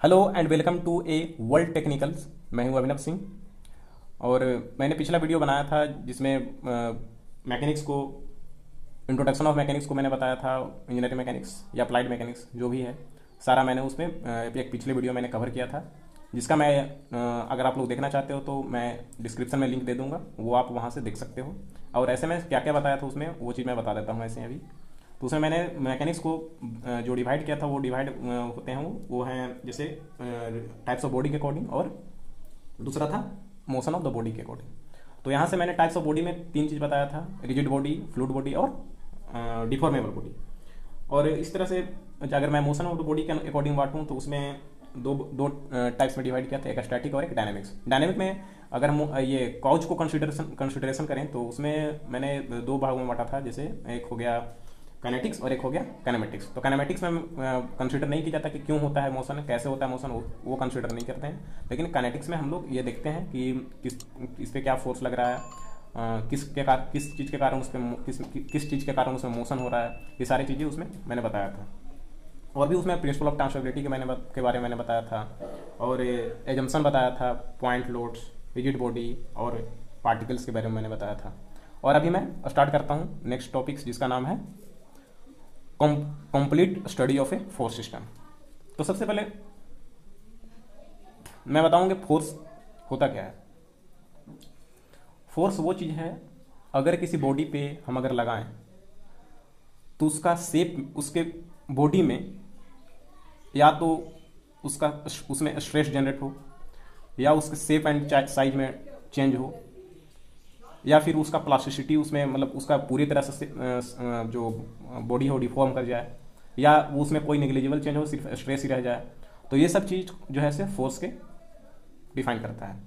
Hello and welcome to a world technicals. मैं हूं अभिनव सिंह। और मैंने पिछला वीडियो बनाया था जिसमें मैकेनिक्स को, इंट्रोडक्शन ऑफ मैकेनिक्स को मैंने बताया था। इंजीनियरिंग मैकेनिक्स या अप्लाइड मैकेनिक्स जो भी है, सारा मैंने उसमें एक पिछले वीडियो मैंने कवर किया था, जिसका मैं अगर आप लोग देखना चाहते हो तो मैं डिस्क्रिप्शन में लिंक दे दूंगा, वो आप वहाँ से देख सकते हो। और ऐसे में क्या क्या बताया था उसमें, वो चीज़ मैं बता देता हूँ ऐसे अभी। तो उसमें मैंने मैकेनिक्स को जो डिवाइड किया था, वो डिवाइड होते हैं वो हैं जैसे टाइप्स ऑफ बॉडी के अकॉर्डिंग, और दूसरा था मोशन ऑफ द बॉडी के अकॉर्डिंग। तो यहाँ से मैंने टाइप्स ऑफ बॉडी में तीन चीज़ बताया था: रिजिड बॉडी, फ्लूइड बॉडी और डिफॉर्मेबल बॉडी। और इस तरह से अगर मैं मोशन ऑफ द बॉडी के अकॉर्डिंग बांटूँ तो उसमें दो दो टाइप्स में डिवाइड किया था, एक स्टैटिक और एक डायनेमिक्स। डायनेमिक में अगर हम ये कॉज को कंसिडरेशन करें तो उसमें मैंने दो भागों में बांटा था। जैसे एक हो गया काइनेटिक्स और एक हो गया काइनेमेटिक्स। तो काइनेमेटिक्स में कंसीडर नहीं किया जाता कि क्यों होता है मोशन, कैसे होता है मोशन, वो कंसीडर नहीं करते हैं। लेकिन काइनेटिक्स में हम लोग ये देखते हैं कि इस पे क्या फोर्स लग रहा है, किस चीज़ के कारण उस पर किस चीज़ के कारण उसमें मोशन हो रहा है, ये सारी चीज़ें उसमें मैंने बताया था। और भी उसमें प्रिंसिपल ऑफ ट्रांसफरेबिलिटी के बारे में मैंने बताया था, और एजम्पशन बताया था, पॉइंट लोड्स, रिजिड बॉडी और पार्टिकल्स के बारे में मैंने बताया था। और अभी मैं स्टार्ट करता हूँ नेक्स्ट टॉपिक्स, जिसका नाम है complete study of a force system. तो सबसे पहले मैं बताऊंगा फोर्स होता क्या है। फोर्स वो चीज़ है, अगर किसी बॉडी पे हम अगर लगाएं तो उसका शेप, उसके बॉडी में या तो उसमें स्ट्रेस जनरेट हो, या उसके शेप एंड साइज में चेंज हो, या फिर उसका प्लास्टिसिटी उसमें मतलब उसका पूरी तरह से जो बॉडी हो डिफॉर्म कर जाए, या वो उसमें कोई नेग्लिजिबल चेंज हो, सिर्फ स्ट्रेस ही रह जाए। तो ये सब चीज़ जो है से फोर्स के डिफाइन करता है।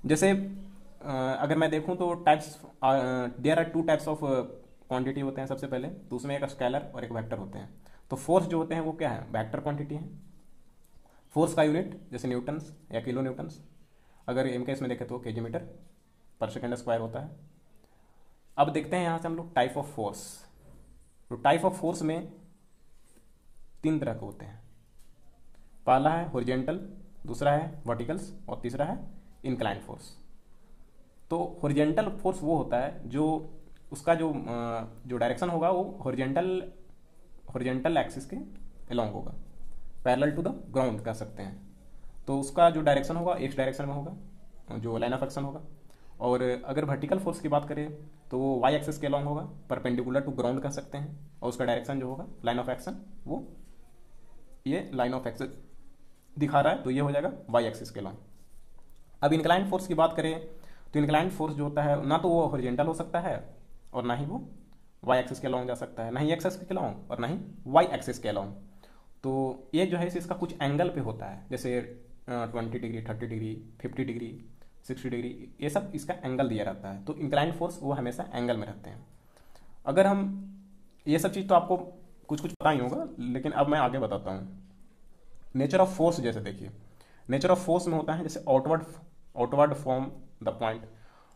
जैसे अगर मैं देखूं तो types, there are two types of quantity होते हैं। सबसे पहले तो उसमें एक स्केलर और एक वेक्टर होते हैं। तो फोर्स जो होते हैं वो क्या है, वेक्टर क्वांटिटी है। फोर्स का यूनिट जैसे न्यूटन्स या किलो न्यूटन्स, अगर एम के इसमें देखें तो केजी मीटर पर सेकेंड स्क्वायर होता है। अब देखते हैं यहाँ से हम लोग टाइप ऑफ फोर्स। तो टाइप ऑफ फोर्स में तीन तरह के होते हैं। पहला है हॉरिजॉन्टल, दूसरा है वर्टिकल्स और तीसरा है इंक्लाइंड फोर्स। तो हॉरिजॉन्टल फोर्स वो होता है जो उसका जो डायरेक्शन होगा वो हॉरिजॉन्टल एक्सिस के अलोंग होगा, पैरेलल टू द ग्राउंड कह सकते हैं। तो उसका जो डायरेक्शन होगा एक्स डायरेक्शन में होगा, जो लाइन ऑफ एक्शन होगा। और अगर वर्टिकल फोर्स की बात करें तो वो वाई एक्सिस के अलोंग होगा, परपेंडिकुलर टू ग्राउंड कह सकते हैं। और उसका डायरेक्शन जो होगा लाइन ऑफ एक्शन, वो ये लाइन ऑफ एक्शन दिखा रहा है, तो ये हो जाएगा वाई एक्सिस के अलोंग। अब इंक्लाइंड फोर्स की बात करें तो इंक्लाइंड फोर्स जो होता है ना तो वो हॉरिजॉन्टल हो सकता है और ना ही वो वाई एक्सिस के अलोंग जा सकता है, ना ही एक्स एक्सिस के अलोंग और ना ही वाई एक्सिस के अलोंग। तो ये जो है इसका कुछ एंगल पे होता है, जैसे 20 डिग्री, 30 डिग्री, 50 डिग्री, 60 डिग्री, ये सब इसका एंगल दिया रहता है। तो इंक्लाइंड फोर्स वो हमेशा एंगल में रहते हैं। अगर हम ये सब चीज़ तो आपको कुछ कुछ पता ही होगा, लेकिन अब मैं आगे बताता हूँ नेचर ऑफ फोर्स। जैसे देखिए, नेचर ऑफ फोर्स में होता है जैसे आउटवर्ड फॉर्म द पॉइंट।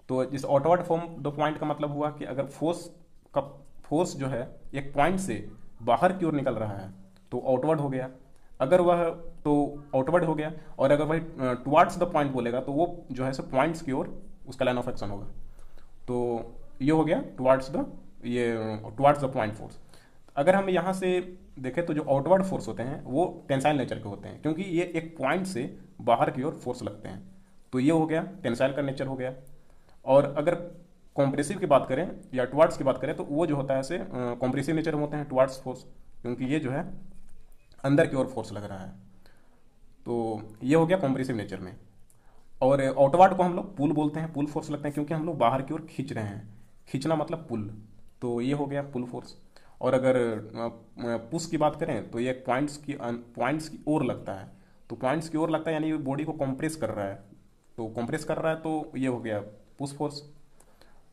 तो जिस आउटवर्ड फॉर्म द पॉइंट का मतलब हुआ कि अगर फोर्स जो है एक पॉइंट से बाहर की ओर निकल रहा है तो आउटवर्ड हो गया, अगर वह तो आउटवर्ड हो गया। और अगर वह टुवार्ड्स द पॉइंट बोलेगा तो वो जो है सो पॉइंट्स की ओर उसका लाइन ऑफ एक्शन होगा। तो ये हो गया टुवार्ड्स द पॉइंट फोर्स। अगर हम यहाँ से देखें तो जो आउटवर्ड फोर्स होते हैं वो टेंसाइल नेचर के होते हैं, क्योंकि ये एक पॉइंट से बाहर की ओर फोर्स लगते हैं। तो ये हो गया टेंसाइल का नेचर हो गया। और अगर कॉम्प्रेसिव की बात करें या टुवार्ड्स की बात करें तो वो जो होता है से कॉम्प्रेसिव नेचर में होते हैं टुवार्ड्स फोर्स, क्योंकि ये जो है अंदर की ओर फोर्स लग रहा है। तो ये हो गया कॉम्प्रेसिव नेचर में। और आउटवर्ड को हम लोग पुल बोलते हैं, पुल फोर्स लगते हैं, क्योंकि हम लोग बाहर की ओर खींच रहे हैं, खींचना मतलब पुल। तो ये हो गया पुल फोर्स। और अगर पुश की बात करें तो ये पॉइंट्स की ओर लगता है। तो पॉइंट्स की ओर लगता है यानी बॉडी को कंप्रेस कर रहा है, तो कंप्रेस कर रहा है, तो ये हो गया पुश फोर्स।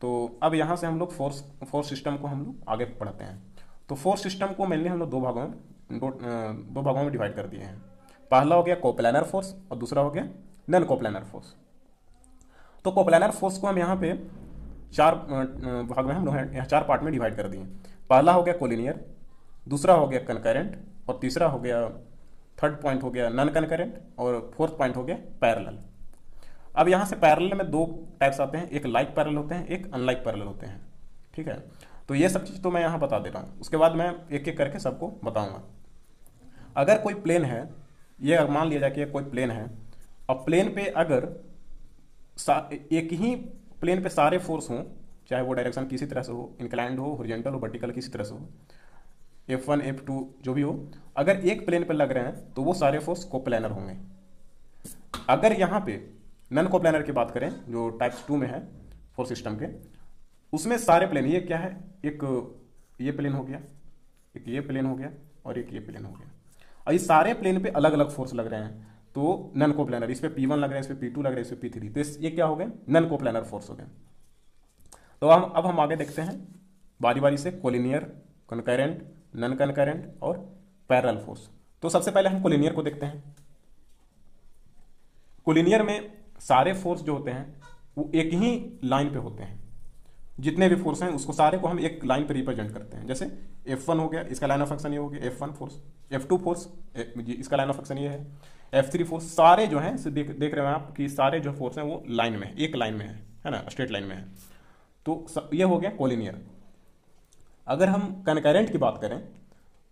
तो अब यहाँ से हम लोग फोर्स सिस्टम को हम लोग आगे पढ़ते हैं। तो फोर्स सिस्टम को मेनली हम लोग दो भागों में डिवाइड कर दिए हैं। पहला हो गया कोप्लानर फोर्स और दूसरा हो गया नॉन कोप्लानर फोर्स। तो कोप्लानर फोर्स को हम यहाँ पे चार भाग में हम लोग चार पार्ट में डिवाइड कर दिए। पहला हो गया कोलिनियर, दूसरा हो गया कनकरेंट और तीसरा हो गया थर्ड पॉइंट हो गया नॉन कनकरेंट और फोर्थ पॉइंट हो गया पैरेलल। अब यहाँ से पैरेलल में दो टाइप्स आते हैं, एक लाइक पैरेलल होते हैं, एक अनलाइक पैरेलल होते हैं। ठीक है, तो ये सब चीज़ तो मैं यहाँ बता दे रहा हूँ, उसके बाद मैं एक एक करके सबको बताऊँगा। अगर कोई प्लेन है, ये मान लिया जाए कि कोई प्लेन है, अब प्लेन पे अगर एक ही प्लेन पे सारे फोर्स हों, चाहे वो डायरेक्शन किसी तरह से हो, इंक्लाइंड हो, हॉरिजॉन्टल हो, वर्टिकल किसी तरह से हो, F1 F2 जो भी हो, अगर एक प्लेन पे लग रहे हैं तो वो सारे फोर्स कोप्लेनर होंगे। अगर यहाँ पे नॉन कोप्लेनर की बात करें जो टाइप्स 2 में है फोर्स सिस्टम के, उसमें सारे प्लेन, ये क्या है, एक ये प्लेन हो गया, एक ये प्लेन हो गया और एक ये प्लेन हो गया, और ये सारे प्लेन पे अलग अलग फोर्स लग रहे हैं, तो नॉन कोप्लेनर। इस पे P1 लग रहा है, इस पे P2 लग रहा है, इस पे P3, तो ये क्या हो गए, नॉन कोप्लेनर फोर्स हो गए। तो अब हम आगे देखते हैं बारी बारी से कोलिनियर, कनकरेंट, नॉन कनकरेंट और पैरेलल फोर्स। तो सबसे पहले हम कोलिनियर को देखते हैं। कोलिनियर में सारे फोर्स जो होते हैं वो एक ही लाइन पे होते हैं, जितने भी फोर्स हैं उसको सारे को हम एक लाइन पे रिप्रेजेंट करते हैं। जैसे F1 हो गया, इसका लाइन ऑफ एक्शन ये हो गया F1 फोर्स, F2 फोर्स इसका लाइन ऑफ एक्शन ये है, F3 फोर्स, सारे जो हैं देख रहे हैं आप कि सारे जो फोर्स हैं वो लाइन में, एक लाइन में है ना, स्ट्रेट लाइन में है। तो ये हो गया कोलिनियर। अगर हम कनकरेंट की बात करें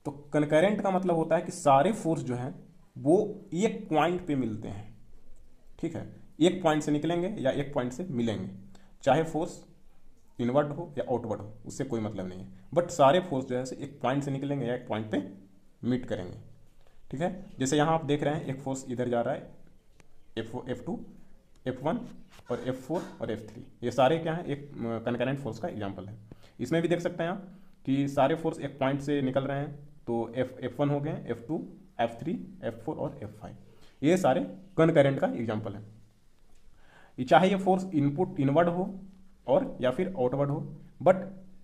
तो कनकरेंट का मतलब होता है कि सारे फोर्स जो हैं वो एक पॉइंट पे मिलते हैं। ठीक है, एक पॉइंट से निकलेंगे या एक पॉइंट से मिलेंगे, चाहे फोर्स इनवर्ड हो या आउटवर्ड हो, उससे कोई मतलब नहीं है, बट सारे फोर्स जो है एक पॉइंट से निकलेंगे या एक पॉइंट पे मीट करेंगे। ठीक है, जैसे यहाँ आप देख रहे हैं एक फोर्स इधर जा रहा है, F2, F1 और F4 और F3, ये सारे क्या हैं, एक कनकरेंट फोर्स का एग्जाम्पल है। इसमें भी देख सकते हैं आप कि सारे फोर्स एक पॉइंट से निकल रहे हैं, तो F1 हो गए, F2, F3, F4 और F5, ये सारे कनकरेंट का एग्जाम्पल है। चाहे ये फोर्स इनपुट इनवर्ड हो और या फिर आउटवर्ड हो, बट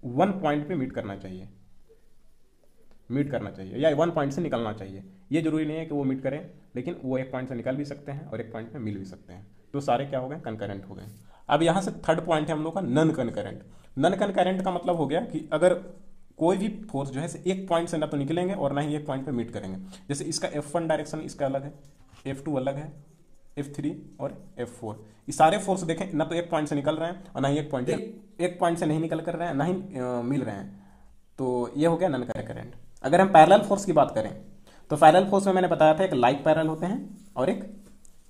वन पॉइंट पे मीट करना चाहिए या वन पॉइंट से निकलना चाहिए। ये जरूरी नहीं है कि वो मीट करें, लेकिन वो एक पॉइंट से निकल भी सकते हैं और एक पॉइंट पे मिल भी सकते हैं, तो सारे क्या हो गए, कनकरेंट हो गए। अब यहाँ से थर्ड पॉइंट है हम लोग का नॉन कनकरेंट। नॉन कनकरेंट का मतलब हो गया कि अगर कोई भी फोर्स जो है एक पॉइंट से ना तो निकलेंगे और ना ही एक पॉइंट पे मीट करेंगे। जैसे इसका F1 डायरेक्शन इसका अलग है, F2 अलग है, F3 और F4, ये सारे फोर्स देखें ना तो एक पॉइंट से निकल रहे हैं और ना ही एक पॉइंट से नहीं निकल कर रहे हैं, ना ही मिल रहे हैं, तो ये हो गया नॉन कनकरेंट। अगर हम पैरेलल फोर्स की बात करें तो पैरेलल फोर्स में मैंने बताया था एक लाइक पैरेलल होते हैं और एक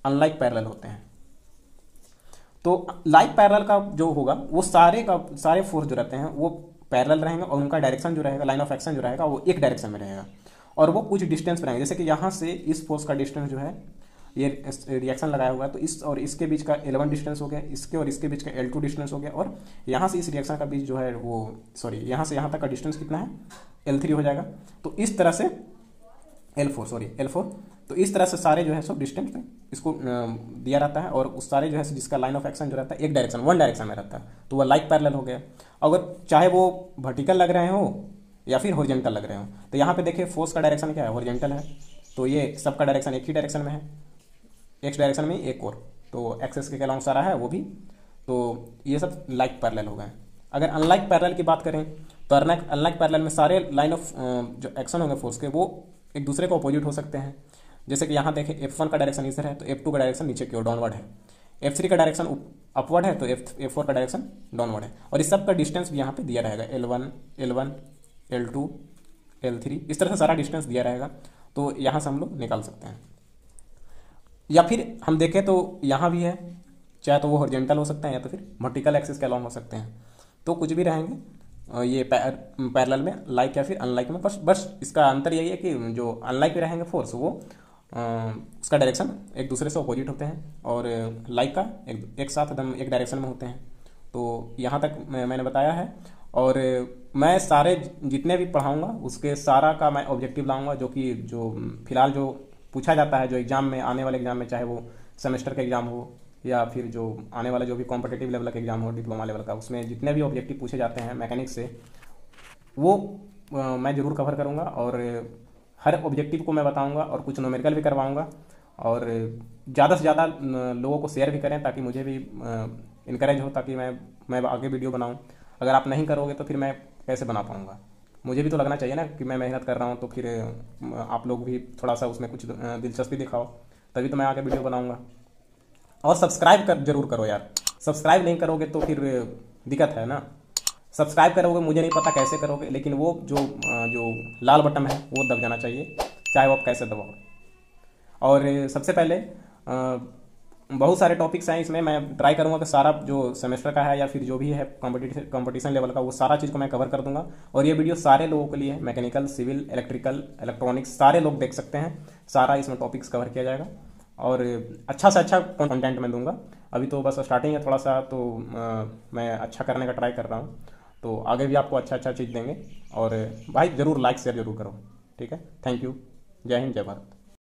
अनलाइक पैरेलल होते हैं। तो लाइक पैरेलल का जो होगा वो सारे फोर्स जो रहते हैं वो पैरेलल रहेंगे और उनका डायरेक्शन जो रहेगा, लाइन ऑफ एक्शन जो रहेगा वो एक डायरेक्शन में रहेगा और वो कुछ डिस्टेंस पर रहेंगे। जैसे कि यहाँ से इस फोर्स का डिस्टेंस जो है, ये रिएक्शन लगाया हुआ है, तो इस और इसके बीच का L1 डिस्टेंस हो गया, इसके और इसके बीच का L2 डिस्टेंस हो गया, और यहाँ से इस रिएक्शन का बीच जो है वो यहाँ से यहाँ तक का डिस्टेंस कितना है, L3 हो जाएगा। तो इस तरह से L4, तो इस तरह से सारे जो है सब डिस्टेंस पे इसको दिया रहता है, और उस सारे जो है जिसका लाइन ऑफ एक्शन जो रहता है एक डायरेक्शन, वन डायरेक्शन में रहता है, तो वह लाइक पैरेलल हो गया। अगर चाहे वो वर्टिकल लग रहे हो या फिर हॉरिजॉन्टल लग रहे हो, तो यहाँ पे देखिए फोर्स का डायरेक्शन क्या है, हॉरिजॉन्टल है, तो ये सबका डायरेक्शन एक ही डायरेक्शन में है, एक्स डायरेक्शन में एक और, तो एक्सेस के अलॉन्ग सारा है वो भी, तो ये सब लाइक पैरेलल हो गए। अगर अनलाइक पैरेलल की बात करें तो अनलाइक पैरेलल में सारे लाइन ऑफ जो एक्शन होंगे फोर्स के वो एक दूसरे को अपोजिट हो सकते हैं। जैसे कि यहाँ देखें F1 का डायरेक्शन इधर है तो F2 का डायरेक्शन नीचे की ओर डाउनवर्ड है, F3 का डायरेक्शन अपवर्ड है तो F4 का डायरेक्शन डाउनवर्ड है, और इस सब का डिस्टेंस भी यहाँ पे दिया रहेगा, L1, L2, L3, इस तरह से सारा डिस्टेंस दिया रहेगा, तो यहाँ से हम लोग निकाल सकते हैं। या फिर हम देखें तो यहाँ भी है, चाहे तो वो हॉरिजॉन्टल हो सकते हैं या तो फिर वर्टिकल एक्सिस के अलॉन्ग हो सकते हैं, तो कुछ भी रहेंगे ये पैरेलल में, लाइक या फिर अनलाइक में। बस इसका अंतर यही है कि जो अनलाइक में रहेंगे फोर्स वो उसका डायरेक्शन एक दूसरे से अपोजिट होते हैं, और लाइक का एक साथ एकदम एक डायरेक्शन में होते हैं। तो यहाँ तक मैंने बताया है, और मैं सारे जितने भी पढ़ाऊँगा उसके सारा का मैं ऑब्जेक्टिव लाऊँगा, जो फिलहाल जो पूछा जाता है, जो एग्ज़ाम में, आने वाले एग्ज़ाम में, चाहे वो सेमेस्टर का एग्ज़ाम हो या फिर जो आने वाला जो भी कॉम्पिटिटिव लेवल का एग्ज़ाम हो, डिप्लोमा लेवल का, उसमें जितने भी ऑब्जेक्टिव पूछे जाते हैं मैकेनिक्स से वो मैं ज़रूर कवर करूँगा, और हर ऑब्जेक्टिव को मैं बताऊँगा और कुछ न्यूमेरिकल भी करवाऊँगा, और ज़्यादा से ज़्यादा लोगों को शेयर भी करें ताकि मुझे भी इनकरेज हो, ताकि मैं आगे वीडियो बनाऊँ। अगर आप नहीं करोगे तो फिर मैं कैसे बना पाऊँगा। मुझे भी तो लगना चाहिए ना कि मैं मेहनत कर रहा हूँ, तो फिर आप लोग भी थोड़ा सा उसमें कुछ दिलचस्पी दिखाओ, तभी तो मैं आगे वीडियो बनाऊँगा। और सब्सक्राइब कर जरूर करो यार, सब्सक्राइब नहीं करोगे तो फिर दिक्कत है ना। सब्सक्राइब करोगे, मुझे नहीं पता कैसे करोगे, लेकिन वो जो लाल बटन है वो दब जाना चाहिए, चाहे वो आप कैसे दबाओ। और सबसे पहले बहुत सारे टॉपिक्स हैं इसमें, मैं ट्राई करूंगा कि सारा जो सेमेस्टर का है या फिर जो भी है कंपटीशन लेवल का, वो सारा चीज़ को मैं कवर कर दूंगा। और ये वीडियो सारे लोगों के लिए है, मैकेनिकल, सिविल, इलेक्ट्रिकल, इलेक्ट्रॉनिक्स, सारे लोग देख सकते हैं। सारा इसमें टॉपिक्स कवर किया जाएगा और अच्छा से अच्छा कंटेंट मैं दूंगा। अभी तो बस स्टार्टिंग है थोड़ा सा, तो मैं अच्छा करने का ट्राई कर रहा हूँ, तो आगे भी आपको अच्छा अच्छा चीज़ देंगे। और भाई ज़रूर लाइक शेयर जरूर करो, ठीक है। Thank you. जय हिंद, जय भारत।